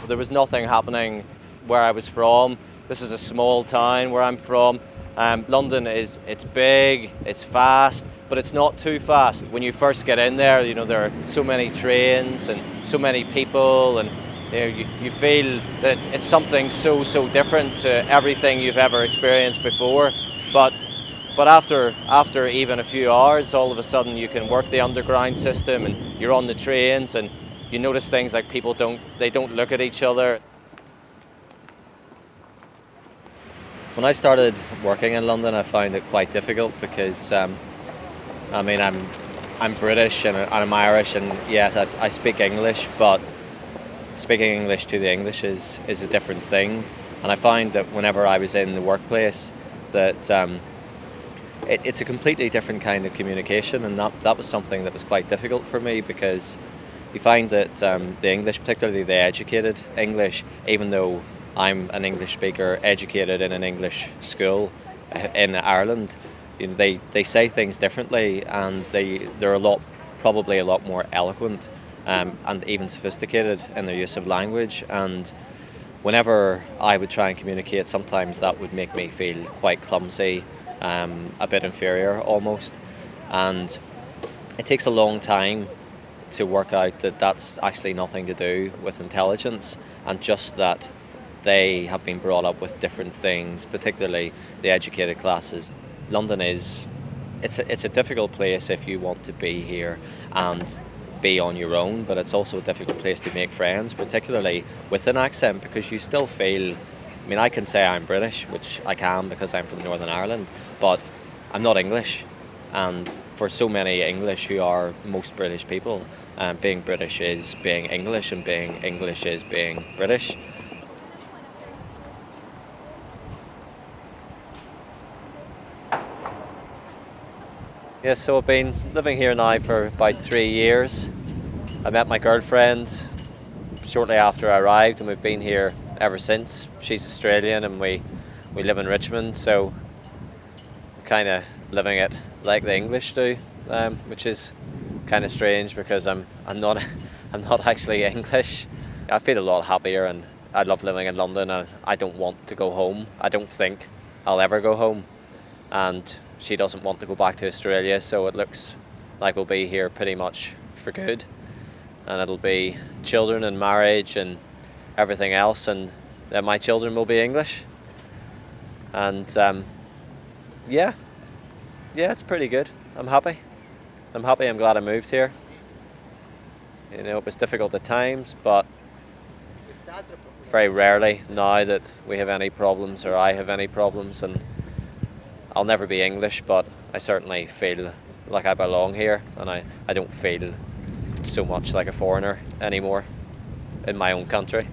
There was nothing happening where I was from. This is a small town where I'm from. London it's big, it's fast, but it's not too fast. When you first get in there, there are so many trains and so many people, and you feel that it's something so different to everything you've ever experienced before. But after even a few hours, all of a sudden you can work the underground system and you're on the trains and you notice things like people don't look at each other. When I started working in London, I found it quite difficult because I'm British and I'm Irish, and yes, I speak English, but speaking English to the English is a different thing. And I find that whenever I was in the workplace, that it's a completely different kind of communication, and that was something that was quite difficult for me, because you find that the English, particularly the educated English, even though I'm an English speaker educated in an English school in Ireland, they say things differently, and they're probably a lot more eloquent and even sophisticated in their use of language. And whenever I would try and communicate, sometimes that would make me feel quite clumsy, a bit inferior almost, and it takes a long time to work out that that's actually nothing to do with intelligence, and just that they have been brought up with different things, particularly the educated classes. London it's a difficult place if you want to be here and be on your own, but it's also a difficult place to make friends, particularly with an accent, because you still feel, I can say I'm British, which I can because I'm from Northern Ireland, but I'm not English. And for so many English who are most British people, being British is being English, and being English is being British. Yes, so I've been living here now for about 3 years. I met my girlfriend shortly after I arrived, and we've been here ever since. She's Australian and we live in Richmond, so we're kind of living it like the English do, which is kind of strange because I'm not actually English. I feel a lot happier, and I love living in London, and I don't want to go home. I don't think I'll ever go home, and she doesn't want to go back to Australia, so it looks like we'll be here pretty much for good, and it'll be children and marriage and everything else, and then my children will be English. And yeah, it's pretty good. I'm happy. I'm glad I moved here. It was difficult at times, but very rarely now that we have any problems or I have any problems. And I'll never be English, but I certainly feel like I belong here, and I don't feel so much like a foreigner anymore in my own country.